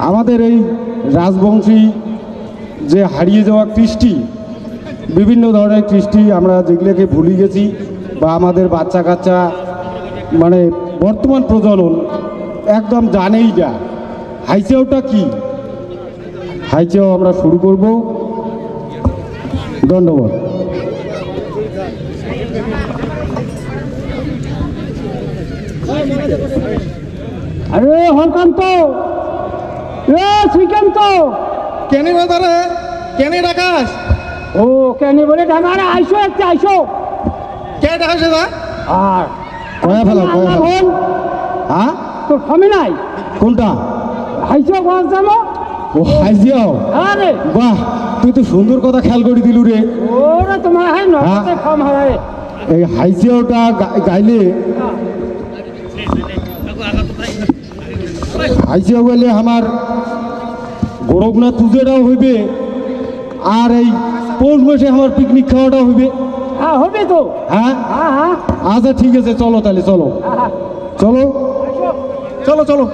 আমাদের এই রাজবংশী যে হারিয়ে যাওয়া কৃষ্টি, বিভিন্ন ধরনের কৃষ্টি আমরা যেগুলোকে ভুলে গেছি বা আমাদের বাচ্চা কাচ্চা মানে বর্তমান প্রজনন একদম জানেই না হাইচেওটা কি। হাইচেও আমরা শুরু করব। ধন্যবাদ। আরে হরকান্ত, শ্রীকান্ত, কেনে বাজারে কেনে ডাকাস? ও কেন বলে ডাকারে আইসো, একটা আইসো। কে ডাকাস দা? আর কয়া ফেলা কয়া ফেলা। বোন হ্যাঁ তোর সময় নাই? কোনটা? আইসো ঘর যাবো। ও হাইজিয়াও, আরে বাহ তুই তো সুন্দর কথা খেয়াল করে দিলু রে। ওরে তোমার হয় নগদে কম হয়। এই হাইজিয়াওটা গাইলে হাইজিয়াও গাইলে আমার গোরখনাথ পুজোটাও হইবে আর এই পৌষ মাসে আমার পিকনিক খাওয়াটাও হইবে। হ্যাঁ হবে তো। হ্যাঁ হ্যাঁ হ্যাঁ আচ্ছা ঠিক আছে, চলো তাহলে চলো চলো চলো চলো।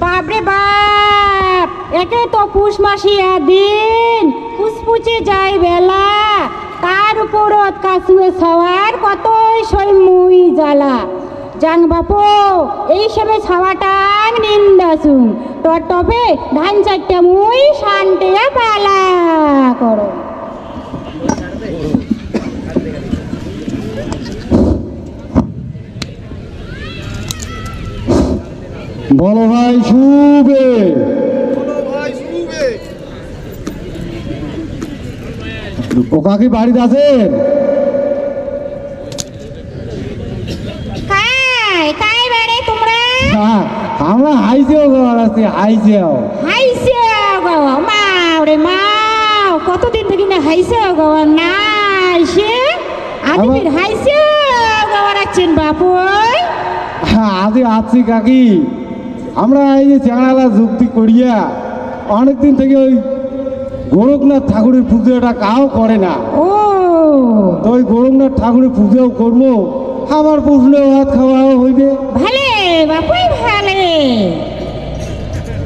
বাপরে বাপ, একে তো পুষ মাসিয়া দিন, পুষপুচে যায় বেলা, তার উপর কাশুয়ে ছাওয়ার কতই সই মুই জ্বালা। জাং বাপো এই সময় ছাওয়াটাং নিন্দাসুম, তোর টপে ধান চারটা মুই শান্তে পালা করো। বলো ভাই শুবে, ও কাকি বাড়িতে আছেন? কাই বাড়ে তোমরা? হ্যাঁ আমরা হাইজেও ঘর আছি, হাইজেও। হাইসে গাওয়া মাও রে মাও, কতদিন থেকে না হাইসে গাওয়া না সে আদিবির হাইসে গাওয়া রাখছেন বাপুই। হ্যাঁ আজ আছি কাকি, আমরা এই যে চ্যাংড়ালা যুক্তি করিয়া অনেকদিন থেকে ওই গোরখনাথ ঠাকুরের পুজোটা কাও করে না, ও তো ওই গোরখনাথ ঠাকুরের পুজোও করবো, আমার প্রশ্ন ভাত খাওয়াও হইবে। ভালে বাপুই ভালে।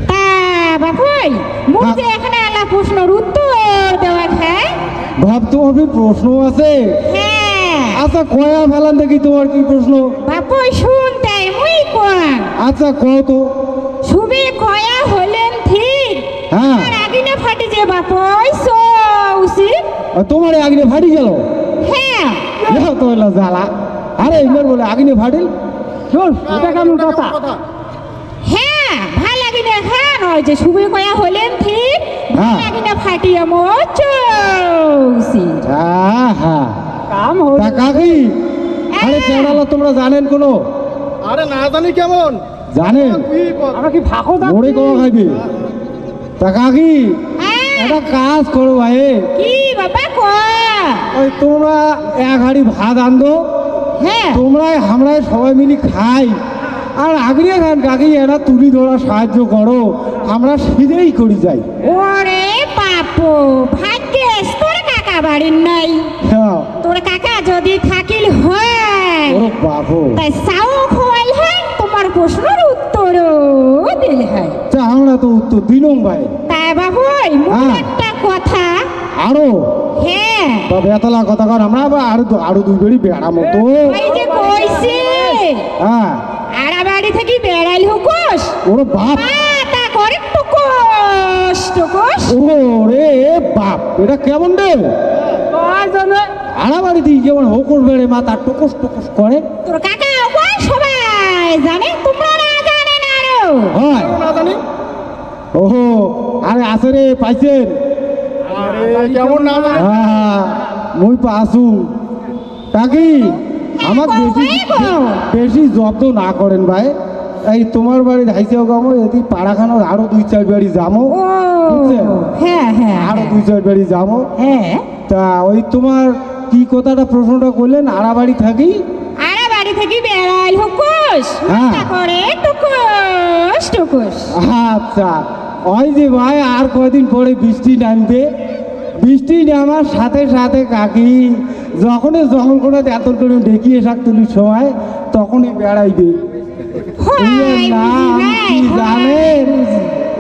তা বাপুই মুখ যে এখানে আলা প্রশ্নের উত্তর দেওয়া খায়। ভাবতে হবে প্রশ্ন আছে। হ্যাঁ আচ্ছা কয়া ফেলান দেখি তোমার কি প্রশ্ন? বাপুই শুনতে মুই কোন আচ্ছা কও তো। সুবে কয়া হলেন ঠিক, হ্যাঁ আর আগিনে ফাটি যে বাপুই সো উচিত। তোমার আগুনে ফাটি গেল? হ্যাঁ তো হইলো জ্বালা। আরে এবার বলে আগুনে ফাটিল, শোন এটা কেমন কথা? হ্যাঁ ভাল লাগিনে হ্যাঁ নয় যে সুবে কয়া হলেন ঠিক, হ্যাঁ। লাগিনে ফাটিয়ে মোচৌসি। হ্যাঁ হ্যাঁ। কাম তা হয়ে কাকি আরে চ্যাংড়ালা তোমরা জানেন কোনো? আরে না জানি কেমন জানেন? আমরা কি ফাঁকো দাম মোড়ে কমা খাইবে। তা কাকি একটা কাজ করো ভাই, কি বাবা কয়া? ওই তোমরা এক হাঁড়ি ভাত আনতো, হ্যাঁ তোমরাই আমরাই সবাই মিলে খাই, আর আগিয়ে খান কাকি এরা তুলি ধরা সাহায্য করো, আমরা সিধেই করি যাই। ওরে বাপু ভাগ্যেস তোর কাকা বাড়ির নাই, হ্যাঁ তোর কাকা যদি থাকিল হয় ওরে বাবু, তাই চাও খোয়াইল হয়, তোমার প্রশ্নের উত্তরও দিল হয়। তা আমরা তো উত্তর দিলাম ভাই। তাই বাবুই মোর হ্যাঁ। একটা কথা। আরো হ্যাঁ বা বেতলা কথা কর, আমরা আবার আরো দুই বেড়ি বেড়া মতো। ওই যে কইছে হ্যাঁ আড়া বাড়ি থেকে বেড়াইল হুকুস, ওরে বাপ, তা করে টুকুস টুকুস। ওরে বাপ, এটা কেমন রে? কয় জনে আড়াবাড়ি দিয়ে যেমন হোকুর বেড়ে মাথা টুকুস টুকুস করে। তোর কাকা ওই সবাই জানে, তোমরা না জানে না আরো। হয় না জানি। ওহো, আরে আসে রে পাইছেন? আরে কেমন না জানি। হ্যাঁ মুই পাসু কাকি, আমার বেশি বেশি যত্ন না করেন ভাই। এই তোমার বাড়ির হাইসেও গামো, এদি পাড়াখানোর আরো দুই চার বাড়ি যামো, ও বুঝছেন? হ্যাঁ হ্যাঁ আরো দুই চার বাড়ি যামো। হ্যাঁ তা ওই তোমার কি কথাটা প্রশ্নটা করলেন আড়াবাড়ি থাকি আরে বাড়ি থেকে বেড়াইল হুকুস হ্যাঁ। করে টুকুস টুকুস। আচ্ছা ওই যে ভাই আর কয়দিন পরে বৃষ্টি নামবে, বৃষ্টি নামার সাথে সাথে কাকি যখনই জঙ্গল করে এত করে দেখিয়ে শাক তুলির সময় তখনই বেড়াইবে। উয়ার নাম কি জানেন?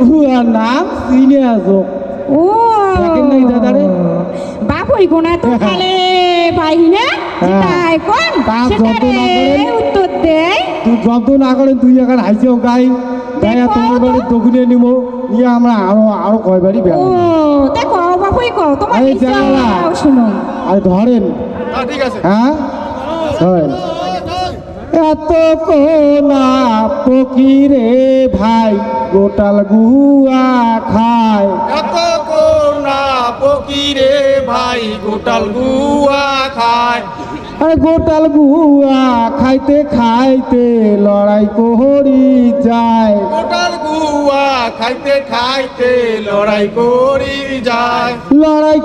উয়ার নাম চিনে আসো ও দেখেন নাই দাদারে? বাপুই কোনা তো খালে পাই না তাই কোন তার যত সেটারে না করেন। উত্তর দেয়। তুই যত না করেন তুই এখন হাইছেও গাই গাইয়া তোমার বাড়ির দক্ষিণে নিব নিয়ে আমরা আরো কয় বাড়ি ও বেড়াবো। দেখো বাপুই কও তোমার এই ইচ্ছা জানালা। শুনো। আর ধরেন ঠিক আছে হ্যাঁ ধরেন এত কোনা ফকিরে ভাই গোটাল গুয়া খায়। এত করুণা ফকিরে ভাই গোটাল গুয়া খায়। আরে গোটাল গুয়া খাইতে খাইতে লড়াই করি যায়। গোটাল গুয়া খাইতে খাইতে লড়াই করি যায়। লড়াই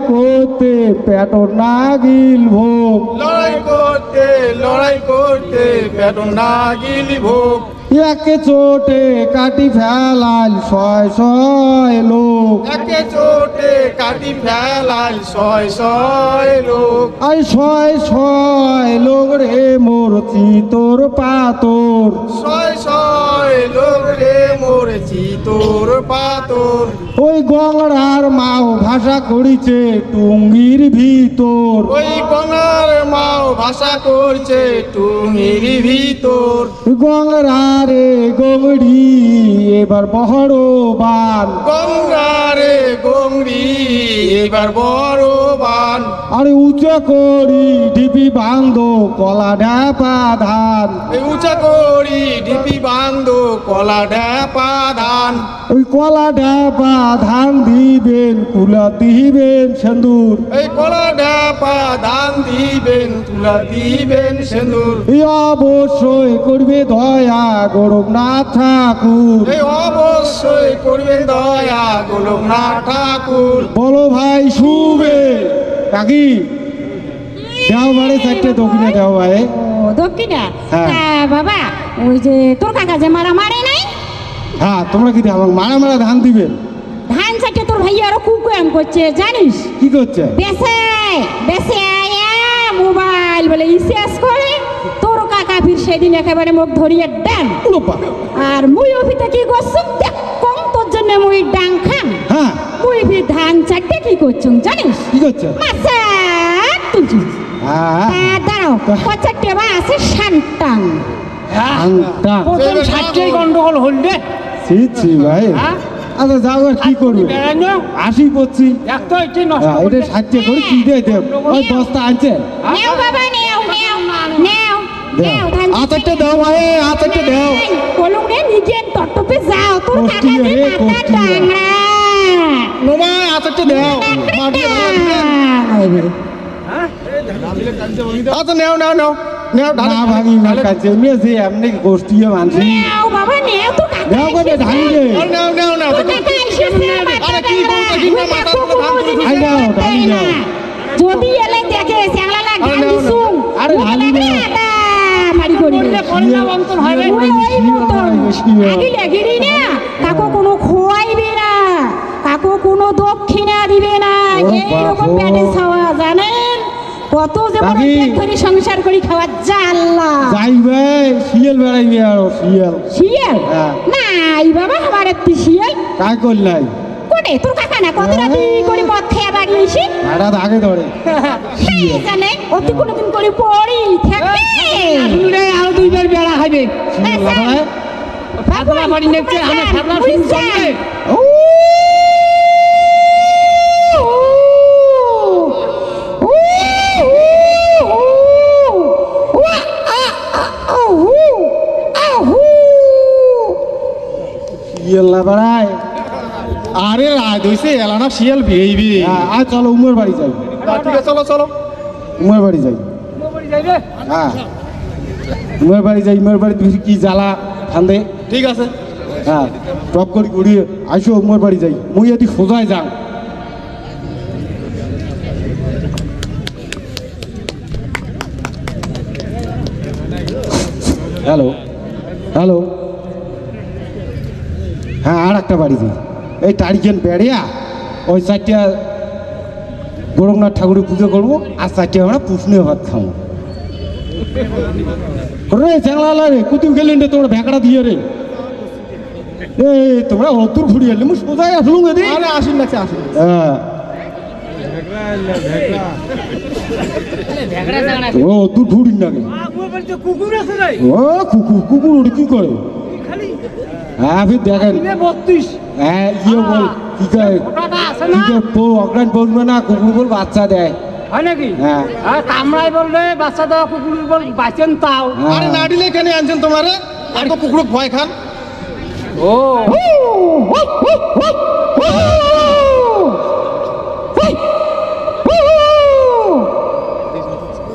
করতে পেটর নাগিল ভোগ। লড়াই করতে পেট না গিলি ভোগ। একে চোটে কাটি ফেলাল শয় শয় লোক। একে চোটে কাটি ফেলাল শয় শয় লোক। আই শয় শয় লোক রে মোর চিতর পাতর। শয় শয় লোক রে মরেছি তোর পাতর। ওই গংড়ার মাও ভাষা করিছে টুঙ্গির ভিতর। ওই গঙ্গার মাও ভাষা করছে টুঙ্গির ভিতর। গংড়া রে গংড়ি এবার বড় বান। গঙ্গারে গঙ্গি এবার বড় বান। আরে উঁচা করি ডিপি বান্ধো কলা ঢাপা ধান। এই উঁচা করি ঢিপি বান্ধো কলা ড্যাপা ধান। ওই কলা ঢাপা ধান দিবেন কুলা দিবেন সেন্দুর। এই কলা ড্যাপা ধান দিবেন তুলা দিবেন সেন্দুর। এই অবশ্যই করবে দয়া গোরখনাথ ঠাকুর। এই অবশ্যই করবেন দয়া গোলকনাথ ঠাকুর। বলো ভাই শুবে কাকি দেও বাড়ি চারটে দক্ষিণে দেও ভাই। ও দক্ষিণা হ্যাঁ। তা বাবা ওই যে তোর কাকা যে মারা মারে নাই হ্যাঁ তোমরা কি আমাকে মারা মারা ধান দিবে? ধান চাইতে তোর ভাইয়া আরো কুকুয়াম করছে জানিস? কি করছে? বেসে বেসে আয়া মোবাইল বলে রিচার্জ করে তোর কাকা ফির সেদিন একেবারে মুখ ধরিয়ে ডান। উলো বাবা। আর মুই অফিতে কি করছুম দেখ কম তোর জন্য মুই ডাং খাম। হ্যাঁ মুই ফির ধান চাইতে কি করছুম জানিস? কি করছে? মাসা তুলছি হ্যাঁ দাঁড়াও পঁচাত্তর বা আছে শান্তাং। আংটা প্রথম সাতটাই গন্ডগোল হল রে। ছি ভাই। হ্যাঁ? আচ্ছা যাও আর কি করবে? বেড়ানো আসি পড়ছি। এক তো এটি নষ্ট হ্যাঁ, এটা করলে- 60 করে কি দিয়ে দেব? ওই বস্তা আনছে। নেও বাবা নেও নেও নেও নেও ধান আচারটা দাও ভাই, আচারটা দাও। বলুন রে নিজের তটপে যাও তোর কষ্টি কাকা রে, যে মাথা কষ্টি রে। ডাংরা। নোমা আচারটা দাও। মাটি ভালো দিবেন। আচ্ছা নেও নেও নেও নেও ঢালে। না ভাঙি না কাছে এমনি যে এমনি গোষ্ঠীয় মানছি। নেও বাবা নেও তো কাকা দাও করে এসেছে। ধান দে। আর নেও নেও নেও তোর কাকা এসেছে, মাথা আরে কি ডাংরা। বলতে কি না, তুই মাথা কাকু তুলে ধান কোনো তুলে জিনিস আই নাও, করতে ধান না। নাও। যদি এলে দেখে শ্যাংলা আরে ধান নাও, নাও। দিছুম আরে ধান নাও। মারি করিবে করলে করলে অন্তর হবে। ওই ওই মতন শিওর। আগিলে গিরি না কাকু কোনো খোয়াইবে না, কাকু কোনো দক্ষিণা দিবে না। ওরে এইরকম বাবা। পেটে খাওয়া জানেন কত যে বড় কাকি। পেট ধরে সংসার করি খাওয়া জাল্লা। যাইবে শিয়াল বেড়াইবে আর শিয়াল শিয়াল হ্যাঁ। নাই বাবা আমার একটি শিয়াল কাই কল নাই কোটে তোর কাকা না কত রাতি করে মদ খেয়ে বাড়িয়েছি আড়া আগে ধরে জানে অতি কোনোদিন করে পড়ি থাকবে শুনলে আরো দুইবার বেড়া হবে। শিয়াল লাগায়। ফাতলা বাড়ি নেচ্ছে আমি ফাতলা শুরু করবে। ও শিয়াল না বেড়ায়। আরে রাত হইছে এলানা শিয়াল বেইবি। হ্যাঁ, আয় চলো উমর বাড়ি যাই। ঠিক আছে চলো চলো। উমর বাড়ি যাই। হ্যাঁ উমর বাড়ি যাই। উমর বাড়ি তুই কি জ্বালা ঠান্ডে। ঠিক আছে। হ্যাঁ টপ করি ঘুরিয়ে আইসো উমর বাড়ি যাই। মুই এটি সোজায় যাও। হ্যালো হ্যালো, হ্যাঁ আর একটা বাড়ি দিই এই তারিখেন বেড়িয়া ওই চারটা গোরখনাথ ঠাকুরের পুজো করবো আর চারটে আমরা পুষনীয় ভাত খাবো রে চ্যাংলা রে কুতুব গেলেন রে তোমরা ভেকড়া দিয়ে রে এ তোমরা অতুর ঘুরি এলে মুখ সোজাই আসলুম এদি আরে আসুন লাগছে আসুন হ্যাঁ ঝগড়া ঝগড়া ও তুই ঘুরিস নাকি কুকুর আছে রে ও কুকুর কুকুর ওটা কি করে হ্যাঁ ফির দেখেন 32 হ্যাঁ ইয়ে বল কি করে ওটা আছে কি না করে অজ্ঞান বলবে না কুকুর বল বাচ্চা দেয় হয় নাকি হ্যাঁ আর কামড়াই বললে বাচ্চা দেওয়া কুকুর বল বাঁচেন তাও আরে না দিলে কেন আনছেন তোমারে আর তো কুকুর ভয় খান ও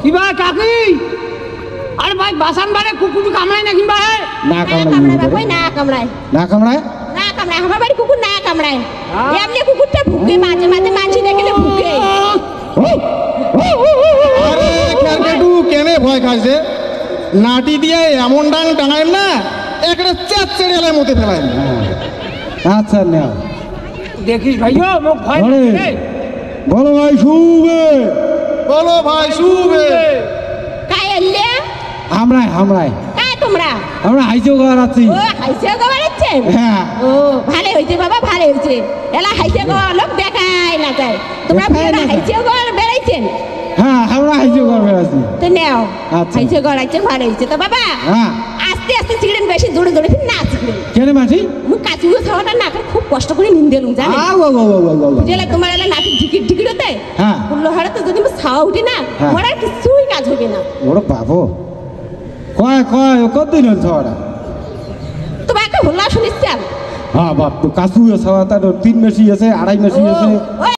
কি ভাই কাকি আরে ভাই বাসান বারে কুকুর কামড়ায় নাকি ভাই না না কামড়ায় কামড়ায় কই না কামড়ায় না কামড়ায় না কামড়ায় আমার বাড়ি কুকুর না কামড়ায় হ্যাঁ? এমনি কুকুরটা ভুকে মাঝে মাঝে মাছি দেখলে ভুকে আরে ক্যারকেটু কেনে ভয় খাইছে নাটি দিয়ে এমন ডাং টাঙায় না একটা চাপ চেড়ে এলাই মতে ফেলায় হ্যাঁ আচ্ছা নেও দেখিস ভাইও মোক ভয় আরে। লাগে রে। বলো ভাই শুবে বলো ভাই শুবে কাই এলে আমরাই আমরাই কাই তোমরা আমরা হাইজো ঘর আছি ও হাইসে গো বেড়াচ্ছেন হ্যাঁ ও ভালো হয়েছে বাবা ভালো হয়েছে এলা হাইসে গো লোক দেখাই না যায় তোমরা দেখায় না যায়। হাইসে গো বেড়াইছেন হ্যাঁ আমরা হাইজো ঘর আছি তো নেও আচ্ছা। হাইসে গো রাইছেন ভালো হয়েছে তো বাবা হ্যাঁ আস্তে আস্তে চিড়েন বেশি জোরে জোরে ফির না চিড়েন কেন মাসি মুখ কাচুও খাওয়াটা না করে খুব কষ্ট করে নিন্দেলুম জানেন আও আও আও আও আও যেলা তোমার এলা নাকি ঢিকির ঢিকির হতে হ্যাঁ। লোহারে তো যদি ছাওয়া উঠে না হ্যাঁ। আমার আর কিছুই কাজ হবে না ওর বাবু কয় কয় কতদিন হল ছড়া তোমার একটা হল্লা শুনিস হ্যাঁ বাপ তো কাছু আছে 3 মেশি আছে 2.5 মেশি আছে ও